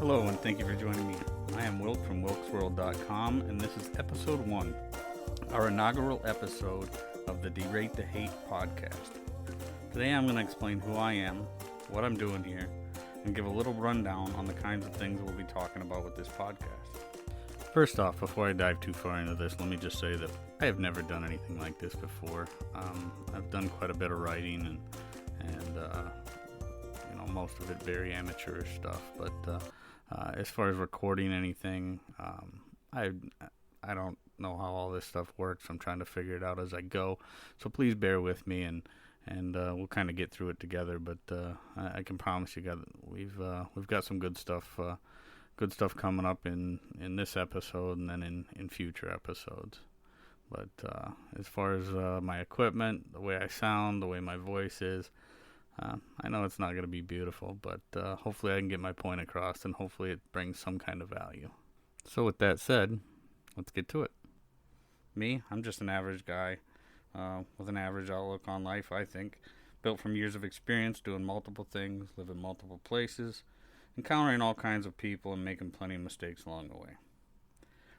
Hello, and thank you for joining me. I am Wilk from wilksworld.com, and this is episode 1, our inaugural episode of the Derate the Hate podcast. Today I'm going to explain who I am, what I'm doing here, and give a little rundown on the kinds of things we'll be talking about with this podcast. First off, before I dive too far into this, let me just say that I have never done anything like this before. I've done quite a bit of writing and most of it very amateurish stuff, but as far as recording anything, I don't know how all this stuff works. I'm trying to figure it out as I go, so please bear with me, and we'll kind of get through it together. But I can promise you guys we've got some good stuff coming up in this episode and then in future episodes. But as far as my equipment, the way I sound, the way my voice is, I know it's not going to be beautiful, but hopefully I can get my point across, and hopefully it brings some kind of value. So with that said, let's get to it. Me, I'm just an average guy with an average outlook on life, I think. Built from years of experience doing multiple things, living multiple places, encountering all kinds of people, and making plenty of mistakes along the way.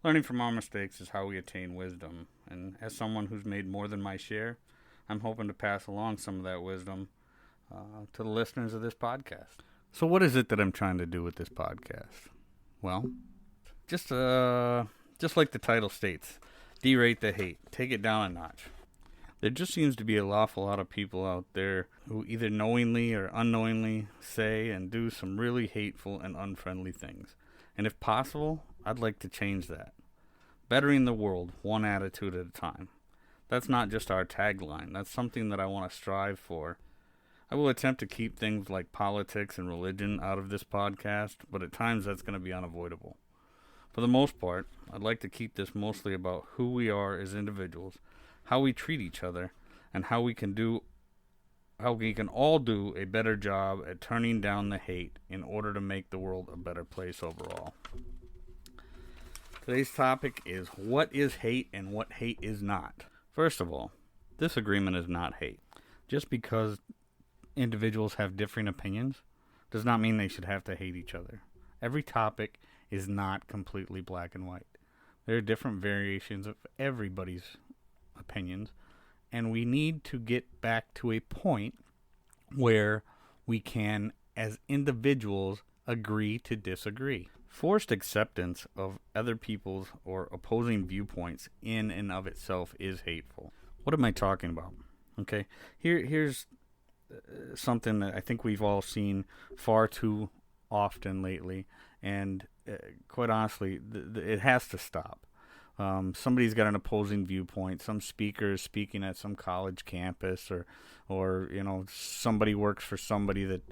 Learning from our mistakes is how we attain wisdom, and as someone who's made more than my share, I'm hoping to pass along some of that wisdom to the listeners of this podcast. So what is it that I'm trying to do with this podcast? Well, just like the title states, derate the hate, take it down a notch. There just seems to be an awful lot of people out there who either knowingly or unknowingly say and do some really hateful and unfriendly things. And if possible, I'd like to change that. Bettering the world, one attitude at a time. That's not just our tagline. That's something that I want to strive for. I will attempt to keep things like politics and religion out of this podcast, but at times that's going to be unavoidable. For the most part, I'd like to keep this mostly about who we are as individuals, how we treat each other, and how we can all do a better job at turning down the hate in order to make the world a better place overall. Today's topic is what is hate and what hate is not. First of all, disagreement is not hate. Just because individuals have differing opinions does not mean they should have to hate each other. Every topic is not completely black and white. There are different variations of everybody's opinions, and we need to get back to a point where we can, as individuals, agree to disagree. Forced acceptance of other people's or opposing viewpoints in and of itself is hateful. What am I talking about? Okay, here's something that I think we've all seen far too often lately, and quite honestly, it has to stop. Somebody's got an opposing viewpoint. Some speaker is speaking at some college campus, or somebody works for somebody that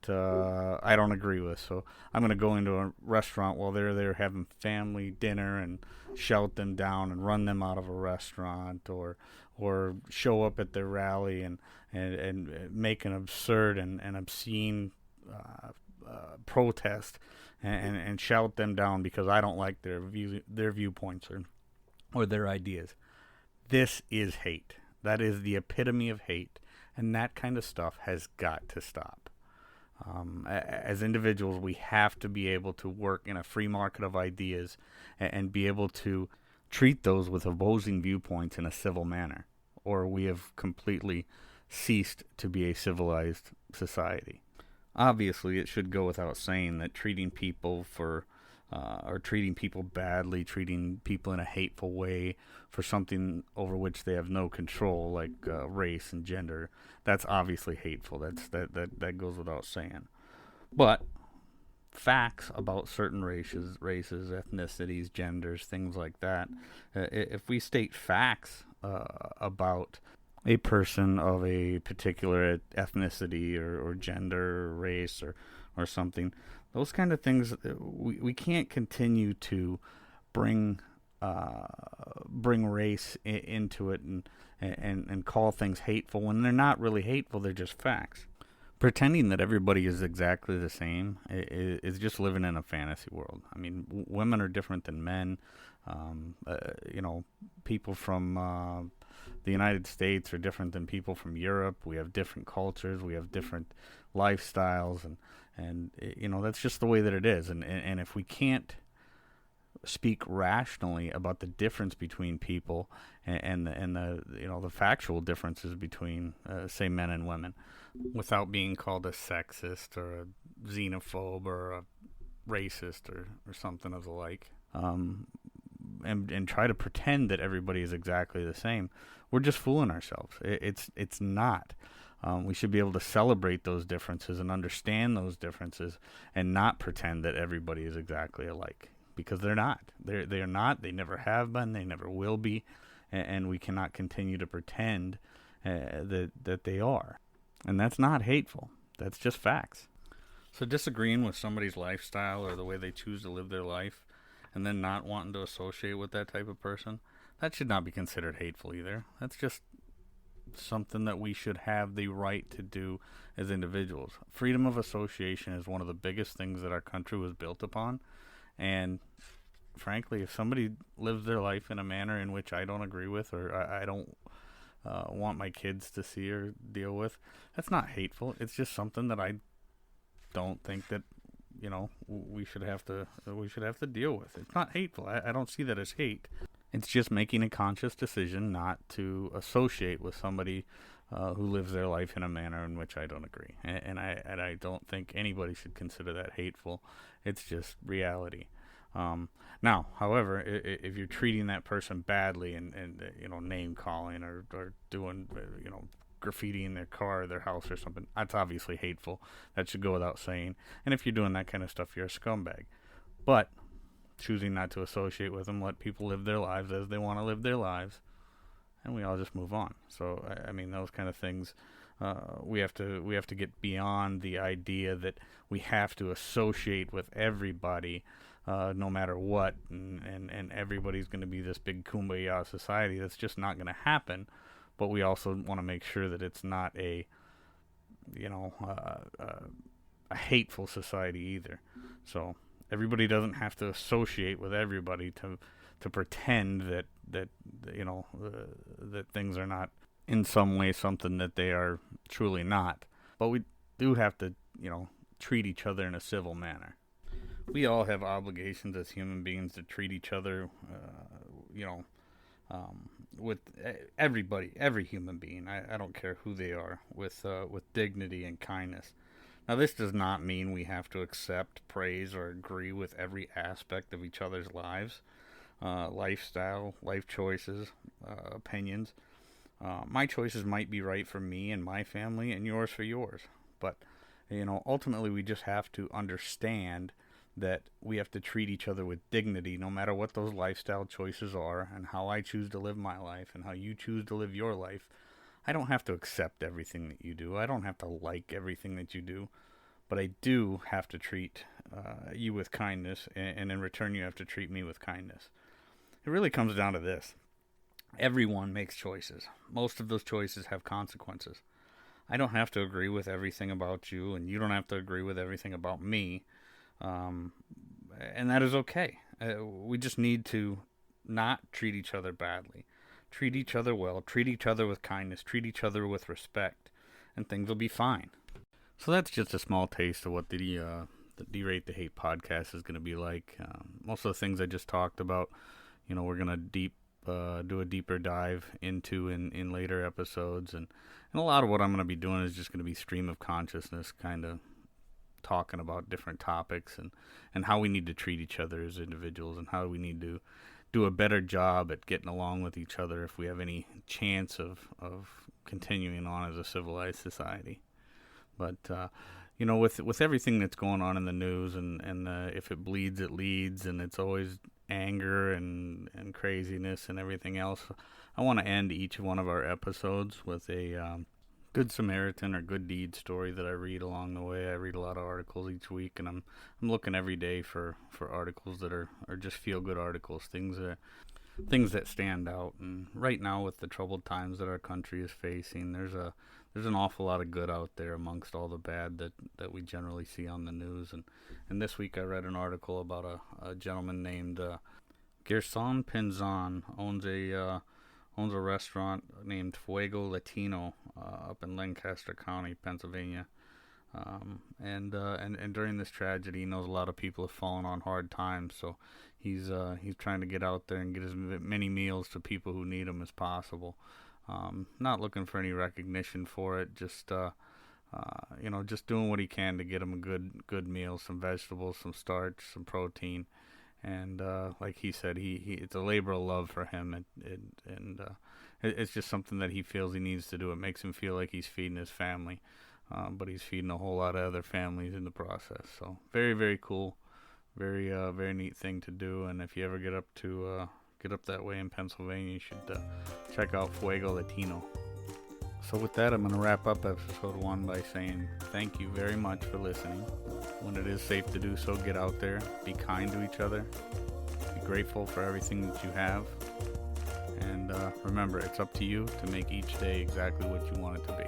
I don't agree with. So I'm going to go into a restaurant while they're there having family dinner and shout them down and run them out of a restaurant, or show up at their rally and make an absurd and obscene protest and shout them down because I don't like their viewpoints or their ideas. This is hate. That is the epitome of hate, and that kind of stuff has got to stop. As individuals, we have to be able to work in a free market of ideas and be able to treat those with opposing viewpoints in a civil manner, or we have completely ceased to be a civilized society. Obviously, it should go without saying that treating people badly, treating people in a hateful way for something over which they have no control, like race and gender, that's obviously hateful. That goes without saying. But facts about certain races, ethnicities, genders, things like that, if we state facts about a person of a particular ethnicity or gender or race or something, those kind of things, we can't continue to bring race into it and call things hateful when they're not really hateful. They're just facts. Pretending that everybody is exactly the same is just living in a fantasy world. I mean, women are different than men. People from the United States are different than people from Europe. We have different cultures. We have different lifestyles, And that's just the way that it is. And if we can't speak rationally about the difference between people and the factual differences between say men and women, without being called a sexist or a xenophobe or a racist or something of the like, and try to pretend that everybody is exactly the same, we're just fooling ourselves. It's not. We should be able to celebrate those differences and understand those differences, and not pretend that everybody is exactly alike, because they're not. They are not. They never have been. They never will be, and we cannot continue to pretend that they are. And that's not hateful. That's just facts. So disagreeing with somebody's lifestyle or the way they choose to live their life, and then not wanting to associate with that type of person, that should not be considered hateful either. That's just something that we should have the right to do as individuals. Freedom of association is one of the biggest things that our country was built upon. And frankly, if somebody lives their life in a manner in which I don't agree with, or I don't want my kids to see or deal with, that's not hateful. It's just something that I don't think that we should have to deal with. It's not hateful. I don't see that as hate. It's just making a conscious decision not to associate with somebody who lives their life in a manner in which I don't agree. And I don't think anybody should consider that hateful. It's just reality. Now, however, if you're treating that person badly and name calling or doing graffiti in their car or their house or something, that's obviously hateful. That should go without saying. And if you're doing that kind of stuff, you're a scumbag. But choosing not to associate with them, let people live their lives as they want to live their lives, and we all just move on. So I mean, those kind of things, we have to get beyond the idea that we have to associate with everybody no matter what, and everybody's going to be this big kumbaya society. That's just not going to happen. But we also want to make sure that it's not a hateful society either. So everybody doesn't have to associate with everybody to pretend that that things are not in some way something that they are truly not. But we do have to treat each other in a civil manner. We all have obligations as human beings to treat each other with everybody, every human being. I don't care who they are, with dignity and kindness. Now, this does not mean we have to accept, praise, or agree with every aspect of each other's lives, lifestyle, life choices, opinions. My choices might be right for me and my family, and yours for yours. But, ultimately we just have to understand that we have to treat each other with dignity, no matter what those lifestyle choices are, and how I choose to live my life, and how you choose to live your life. I don't have to accept everything that you do. I don't have to like everything that you do. But I do have to treat you with kindness, and in return you have to treat me with kindness. It really comes down to this. Everyone makes choices. Most of those choices have consequences. I don't have to agree with everything about you, and you don't have to agree with everything about me. And that is okay. We just need to not treat each other badly. Treat each other well. Treat each other with kindness. Treat each other with respect. And things will be fine. So that's just a small taste of what the Derate the Hate podcast is going to be like. Most of the things I just talked about, we're going to do a deeper dive into in later episodes. And a lot of what I'm going to be doing is just going to be stream of consciousness, kind of talking about different topics and how we need to treat each other as individuals, and how we need to do a better job at getting along with each other if we have any chance of continuing on as a civilized society. But with everything that's going on in the news, and if it bleeds, it leads, and it's always anger and craziness and everything else, I want to end each one of our episodes with a Good Samaritan or good deed story that I read along the way. I read a lot of articles each week, and I'm looking every day for articles that are just feel-good articles, things that stand out. And right now, with the troubled times that our country is facing, there's an awful lot of good out there amongst all the bad that we generally see on the news. And this week I read an article about a gentleman named Gerson Pinzon, owns a restaurant named Fuego Latino up in Lancaster County, Pennsylvania. And during this tragedy, he knows a lot of people have fallen on hard times, so he's trying to get out there and get as many meals to people who need them as possible. Not looking for any recognition for it, just just doing what he can to get them a good meal, some vegetables, some starch, some protein, and like he said, he it's a labor of love for him, it's just something that he feels he needs to do. It makes him feel like he's feeding his family, but he's feeding a whole lot of other families in the process. So very, very cool, very neat thing to do. And if you ever get up that way in Pennsylvania, you should check out Fuego Latino. So with that, I'm going to wrap up episode 1 by saying thank you very much for listening. When it is safe to do so, get out there, be kind to each other, be grateful for everything that you have, and remember, it's up to you to make each day exactly what you want it to be.